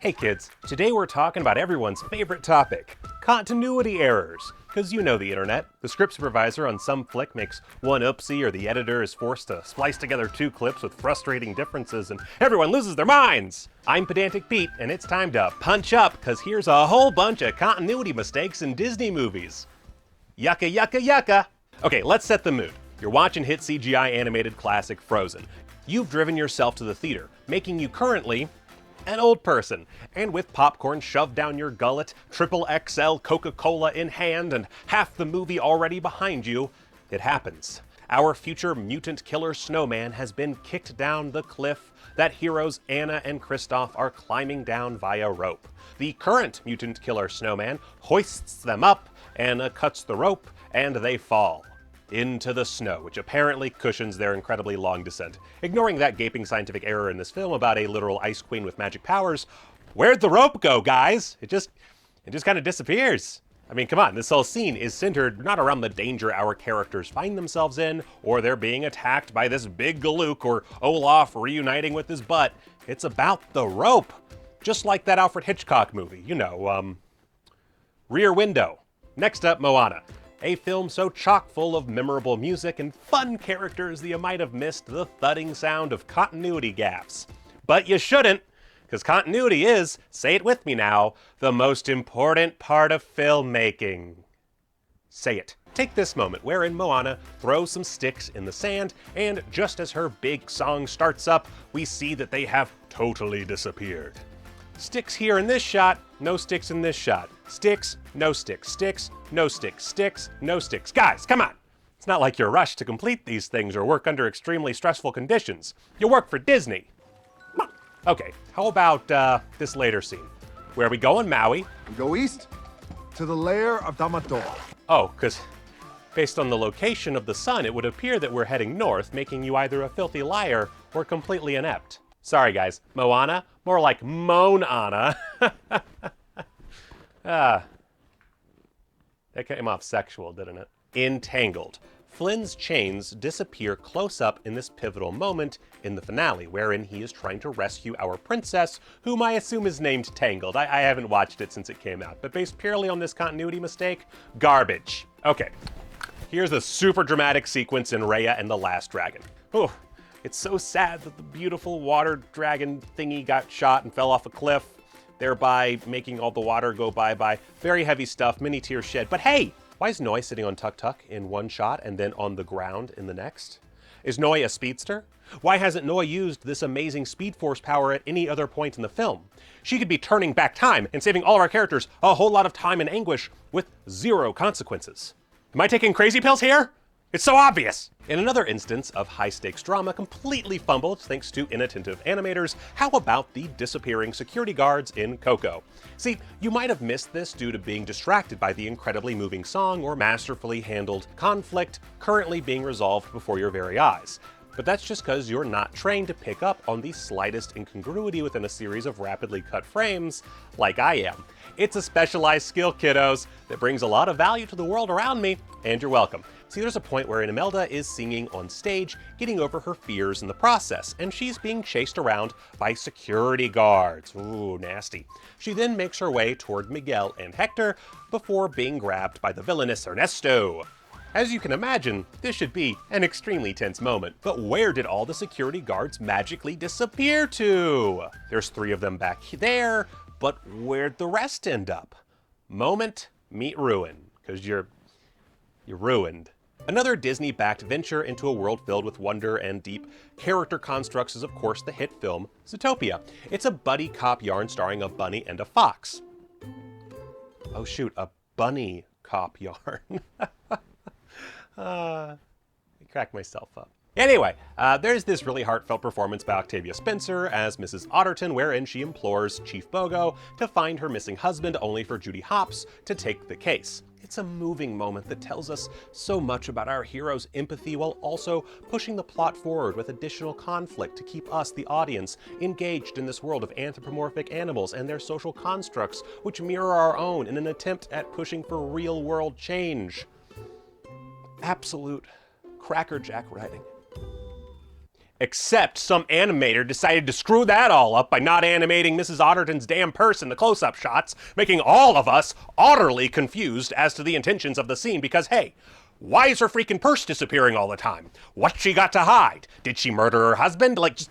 Hey kids, today we're talking about everyone's favorite topic, continuity errors. Cause you know the internet. The script supervisor on some flick makes one oopsie, or the editor is forced to splice together two clips with frustrating differences and everyone loses their minds. I'm Pedantic Pete, and it's time to punch up, cause here's a whole bunch of continuity mistakes in Disney movies. Yucca, yucca, yucca. Okay, let's set the mood. You're watching hit CGI animated classic Frozen. You've driven yourself to the theater, making you currently an old person, and with popcorn shoved down your gullet, triple XL Coca-Cola in hand, and half the movie already behind you, it happens. Our future mutant killer snowman has been kicked down the cliff that heroes Anna and Kristoff are climbing down via rope. The current mutant killer snowman hoists them up, Anna cuts the rope, and they fall into the snow, which apparently cushions their incredibly long descent. Ignoring that gaping scientific error in this film about a literal ice queen with magic powers, where'd the rope go, guys? It just kind of disappears. I mean, come on, this whole scene is centered not around the danger our characters find themselves in, or they're being attacked by this big Galook, or Olaf reuniting with his butt. It's about the rope. Just like that Alfred Hitchcock movie, you know, Rear Window. Next up, Moana. A film so chock full of memorable music and fun characters that you might have missed the thudding sound of continuity gaffes. But you shouldn't, because continuity is, say it with me now, the most important part of filmmaking. Say it. Take this moment wherein Moana throws some sticks in the sand, and just as her big song starts up, we see that they have totally disappeared. Sticks here in this shot, no sticks in this shot. Sticks, no sticks, sticks, no sticks, sticks, no sticks. Guys, come on! It's not like you're rushed to complete these things or work under extremely stressful conditions. You work for Disney. Okay, how about this later scene, where we go in Maui. We go east to the lair of Damatoro. Oh, because based on the location of the sun, it would appear that we're heading north, making you either a filthy liar or completely inept. Sorry guys, Moana? More like Moan-ana. That came off sexual, didn't it? In Tangled, Flynn's chains disappear close up in this pivotal moment in the finale, wherein he is trying to rescue our princess, whom I assume is named Tangled. I haven't watched it since it came out, but based purely on this continuity mistake, garbage. Okay, here's a super dramatic sequence in Raya and the Last Dragon. Oh, it's so sad that the beautiful water dragon thingy got shot and fell off a cliff, thereby making all the water go bye-bye. Very heavy stuff, many tears shed. But hey, why is Noi sitting on Tuk Tuk in one shot and then on the ground in the next? Is Noi a speedster? Why hasn't Noi used this amazing speed force power at any other point in the film? She could be turning back time and saving all of our characters a whole lot of time and anguish with zero consequences. Am I taking crazy pills here? It's so obvious! In another instance of high-stakes drama completely fumbled thanks to inattentive animators, how about the disappearing security guards in Coco? See, you might have missed this due to being distracted by the incredibly moving song or masterfully handled conflict currently being resolved before your very eyes. But that's just because you're not trained to pick up on the slightest incongruity within a series of rapidly cut frames, like I am. It's a specialized skill, kiddos, that brings a lot of value to the world around me, and you're welcome. See, there's a point where Imelda is singing on stage, getting over her fears in the process, and she's being chased around by security guards. Ooh, nasty. She then makes her way toward Miguel and Hector before being grabbed by the villainous Ernesto. As you can imagine, this should be an extremely tense moment, but where did all the security guards magically disappear to? There's 3 of them back there, but where'd the rest end up? Moment, meet ruin, because you're ruined. Another Disney-backed venture into a world filled with wonder and deep character constructs is of course the hit film Zootopia. It's a buddy cop yarn starring a bunny and a fox. Oh shoot, a bunny cop yarn. I cracked myself up. Anyway, there's this really heartfelt performance by Octavia Spencer as Mrs. Otterton, wherein she implores Chief Bogo to find her missing husband, only for Judy Hopps to take the case. It's a moving moment that tells us so much about our hero's empathy while also pushing the plot forward with additional conflict to keep us, the audience, engaged in this world of anthropomorphic animals and their social constructs, which mirror our own in an attempt at pushing for real-world change. Absolute crackerjack writing. Except some animator decided to screw that all up by not animating Mrs. Otterton's damn purse in the close-up shots, making all of us utterly confused as to the intentions of the scene because, hey, why is her freaking purse disappearing all the time? What's she got to hide? Did she murder her husband? Like, just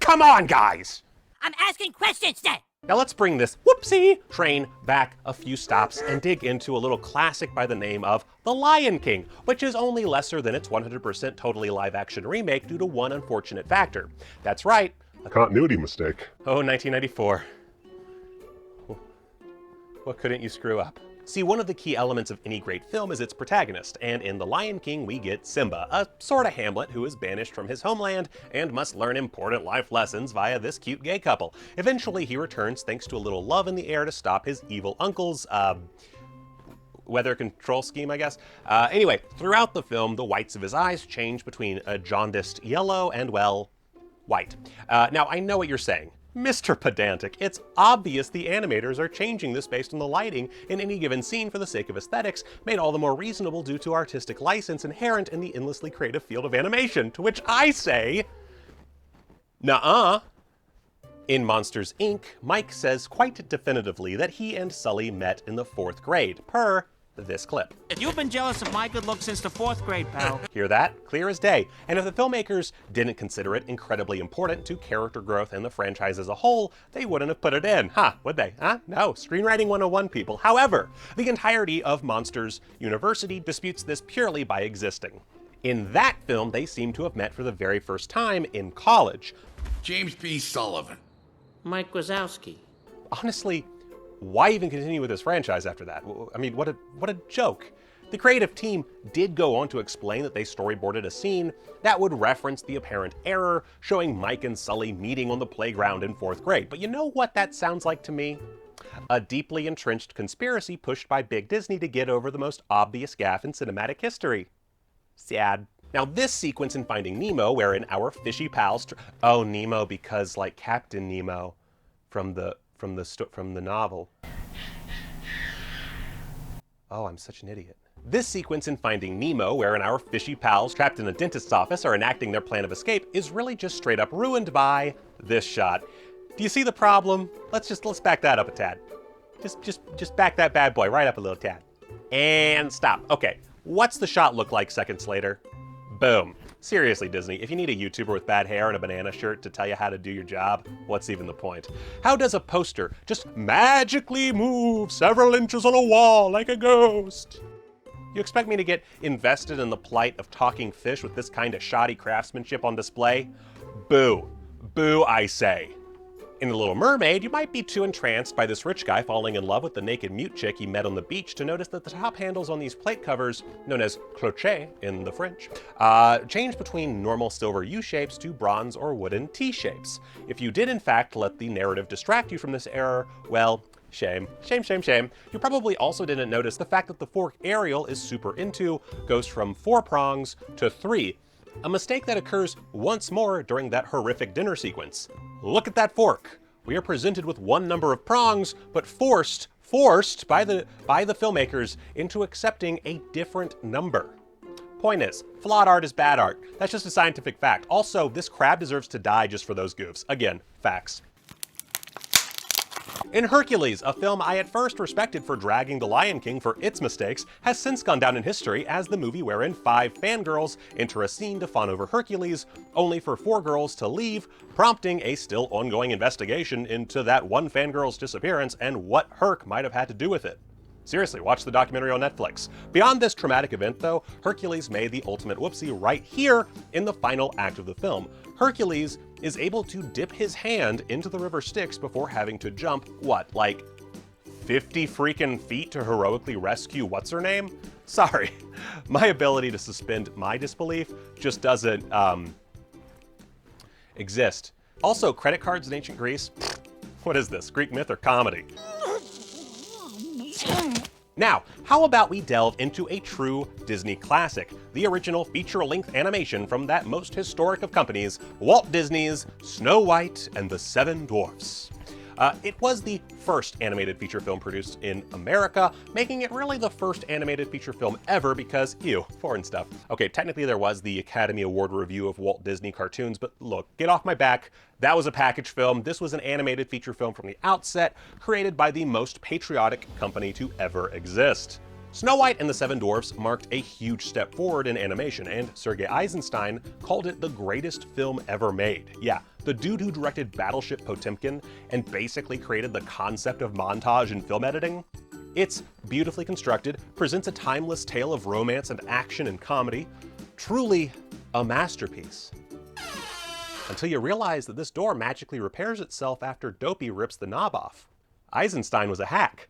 come on, guys! I'm asking questions, Dad! Now let's bring this whoopsie train back a few stops and dig into a little classic by the name of The Lion King, which is only lesser than its 100% totally live-action remake due to one unfortunate factor. That's right. A continuity mistake. Oh, 1994. What couldn't you screw up? See, one of the key elements of any great film is its protagonist, and in The Lion King we get Simba, a sort of Hamlet who is banished from his homeland and must learn important life lessons via this cute gay couple. Eventually he returns thanks to a little love in the air to stop his evil uncle's, weather control scheme, I guess. Anyway, throughout the film, the whites of his eyes change between a jaundiced yellow and, well, white. Now, I know what you're saying. Mr. Pedantic, it's obvious the animators are changing this based on the lighting in any given scene for the sake of aesthetics, made all the more reasonable due to artistic license inherent in the endlessly creative field of animation, to which I say, nuh-uh. In Monsters, Inc., Mike says quite definitively that he and Sully met in the 4th grade, per this clip. You've been jealous of my good looks since the 4th grade, pal. Hear that? Clear as day. And if the filmmakers didn't consider it incredibly important to character growth and the franchise as a whole, they wouldn't have put it in. Huh, would they? Huh? No, Screenwriting 101 people. However, the entirety of Monsters University disputes this purely by existing. In that film, they seem to have met for the very first time in college. James B. Sullivan. Mike Wazowski. Honestly, why even continue with this franchise after that? I mean, what a joke. The creative team did go on to explain that they storyboarded a scene that would reference the apparent error, showing Mike and Sully meeting on the playground in 4th grade. But you know what that sounds like to me? A deeply entrenched conspiracy pushed by Big Disney to get over the most obvious gaffe in cinematic history. Sad. Now this sequence in Finding Nemo, wherein our fishy pals oh, Nemo because like Captain Nemo from the novel. Oh, I'm such an idiot. This sequence in Finding Nemo, wherein our fishy pals trapped in a dentist's office are enacting their plan of escape, is really just straight up ruined by this shot. Do you see the problem? Let's back that up a tad. Just back that bad boy right up a little tad. And stop. Okay, what's the shot look like seconds later? Boom. Seriously, Disney, if you need a YouTuber with bad hair and a banana shirt to tell you how to do your job, what's even the point? How does a poster just magically move several inches on a wall like a ghost? You expect me to get invested in the plight of talking fish with this kind of shoddy craftsmanship on display? Boo. Boo, I say. In The Little Mermaid, you might be too entranced by this rich guy falling in love with the naked mute chick he met on the beach to notice that the top handles on these plate covers, known as cloche in the French, change between normal silver U-shapes to bronze or wooden T-shapes. If you did in fact let the narrative distract you from this error, well, shame. Shame, shame, shame. You probably also didn't notice the fact that the fork Ariel is super into goes from 4 prongs to 3. A mistake that occurs once more during that horrific dinner sequence. Look at that fork. We are presented with one number of prongs, but forced by the filmmakers into accepting a different number. Point is, flawed art is bad art. That's just a scientific fact. Also, this crab deserves to die just for those goofs. Again, facts. In Hercules, a film I at first respected for dragging The Lion King for its mistakes, has since gone down in history as the movie wherein 5 fangirls enter a scene to fawn over Hercules, only for 4 girls to leave, prompting a still ongoing investigation into that one fangirl's disappearance and what Herc might have had to do with it. Seriously, watch the documentary on Netflix. Beyond this traumatic event, though, Hercules made the ultimate whoopsie right here in the final act of the film. Hercules is able to dip his hand into the river Styx before having to jump, what, like 50 freaking feet to heroically rescue what's-her-name? Sorry, my ability to suspend my disbelief just doesn't, exist. Also, credit cards in ancient Greece? What is this, Greek myth or comedy? Now, how about we delve into a true Disney classic, the original feature-length animation from that most historic of companies, Walt Disney's Snow White and the Seven Dwarfs. It was the first animated feature film produced in America, making it really the first animated feature film ever because, ew, foreign stuff. Okay, technically there was the Academy Award review of Walt Disney cartoons, but look, get off my back. That was a package film. This was an animated feature film from the outset, created by the most patriotic company to ever exist. Snow White and the Seven Dwarfs marked a huge step forward in animation, and Sergei Eisenstein called it the greatest film ever made. Yeah, the dude who directed Battleship Potemkin and basically created the concept of montage in film editing. It's beautifully constructed, presents a timeless tale of romance and action and comedy. Truly a masterpiece. Until you realize that this door magically repairs itself after Dopey rips the knob off. Eisenstein was a hack.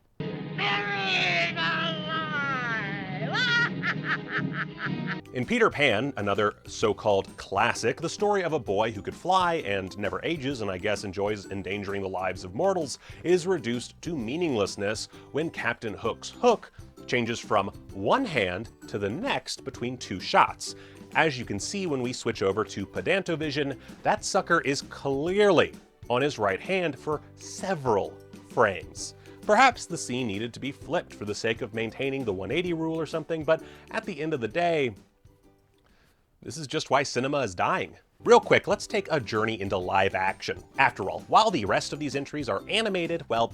In Peter Pan, another so-called classic, the story of a boy who could fly and never ages and I guess enjoys endangering the lives of mortals is reduced to meaninglessness when Captain Hook's hook changes from one hand to the next between two shots. As you can see when we switch over to Pedantovision, that sucker is clearly on his right hand for several frames. Perhaps the scene needed to be flipped for the sake of maintaining the 180 rule or something, but at the end of the day, this is just why cinema is dying. Real quick, let's take a journey into live action. After all, while the rest of these entries are animated, well,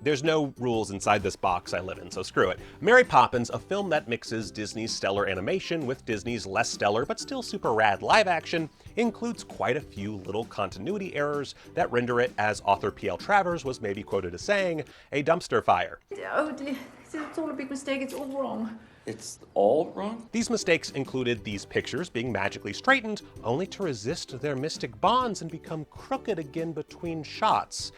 there's no rules inside this box I live in, so screw it. Mary Poppins, a film that mixes Disney's stellar animation with Disney's less stellar but still super rad live action, includes quite a few little continuity errors that render it, as author P.L. Travers was maybe quoted as saying, a dumpster fire. Oh, it's all a big mistake, it's all wrong. It's all wrong? These mistakes included these pictures being magically straightened, only to resist their mystic bonds and become crooked again between shots.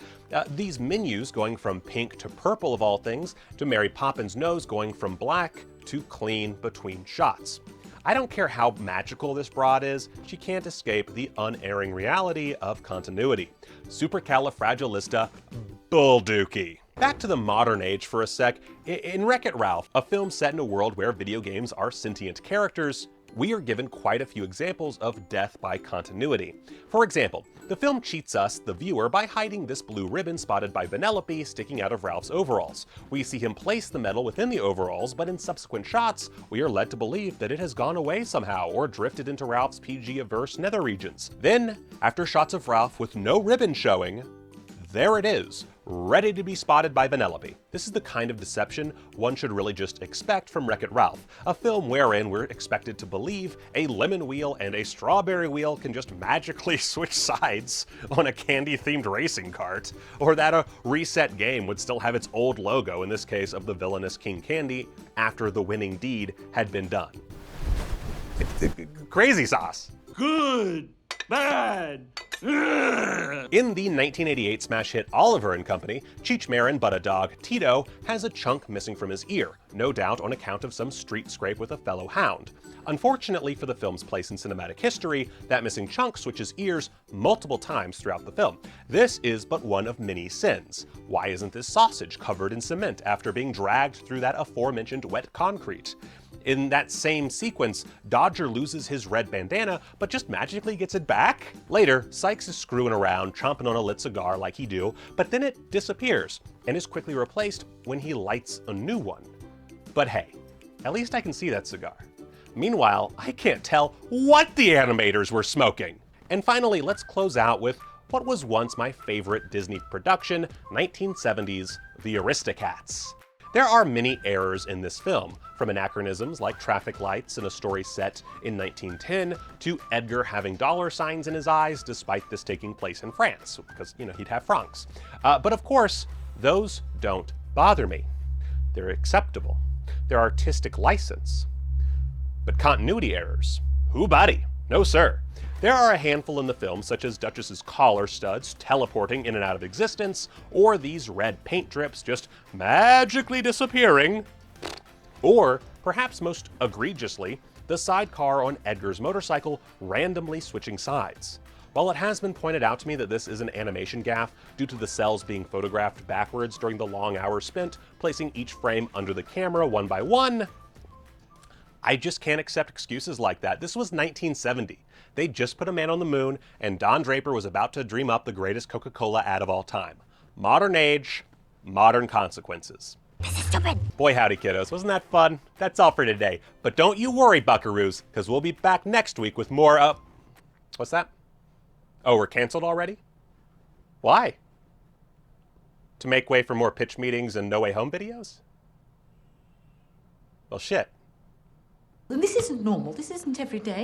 These menus going from pink to purple of all things, to Mary Poppins' nose going from black to clean between shots. I don't care how magical this broad is, she can't escape the unerring reality of continuity. Supercalifragilisticexpialidocious. Back to the modern age for a sec. In Wreck-It Ralph, a film set in a world where video games are sentient characters, we are given quite a few examples of death by continuity. For example, the film cheats us, the viewer, by hiding this blue ribbon spotted by Vanellope sticking out of Ralph's overalls. We see him place the medal within the overalls, but in subsequent shots, we are led to believe that it has gone away somehow or drifted into Ralph's PG-averse nether regions. Then, after shots of Ralph with no ribbon showing, there it is, ready to be spotted by Vanellope. This is the kind of deception one should really just expect from Wreck-It Ralph, a film wherein we're expected to believe a lemon wheel and a strawberry wheel can just magically switch sides on a candy-themed racing cart, or that a reset game would still have its old logo, in this case of the villainous King Candy, after the winning deed had been done. Crazy sauce. Good. Bad. In the 1988 smash hit Oliver and Company, Cheech Marin but a dog, Tito, has a chunk missing from his ear, no doubt on account of some street scrape with a fellow hound. Unfortunately for the film's place in cinematic history, that missing chunk switches ears multiple times throughout the film. This is but one of many sins. Why isn't this sausage covered in cement after being dragged through that aforementioned wet concrete? In that same sequence, Dodger loses his red bandana, but just magically gets it back? Later, Sykes is screwing around, chomping on a lit cigar like he do, but then it disappears, and is quickly replaced when he lights a new one. But hey, at least I can see that cigar. Meanwhile, I can't tell what the animators were smoking. And finally, let's close out with what was once my favorite Disney production, 1970's The Aristocats. There are many errors in this film, from anachronisms like traffic lights in a story set in 1910 to Edgar having dollar signs in his eyes despite this taking place in France, because, he'd have francs. But of course, those don't bother me. They're acceptable. They're artistic license. But continuity errors? Who buddy? No sir. There are a handful in the film, such as Duchess's collar studs teleporting in and out of existence, or these red paint drips just magically disappearing, or, perhaps most egregiously, the sidecar on Edgar's motorcycle randomly switching sides. While it has been pointed out to me that this is an animation gaffe due to the cells being photographed backwards during the long hours spent placing each frame under the camera one by one, I just can't accept excuses like that. This was 1970. They just put a man on the moon, and Don Draper was about to dream up the greatest Coca-Cola ad of all time. Modern age, modern consequences. This is stupid. Boy howdy, kiddos. Wasn't that fun? That's all for today. But don't you worry, buckaroos, because we'll be back next week with more, what's that? Oh, we're canceled already? Why? To make way for more pitch meetings and No Way Home videos? Well, shit. And this isn't normal. This isn't every day.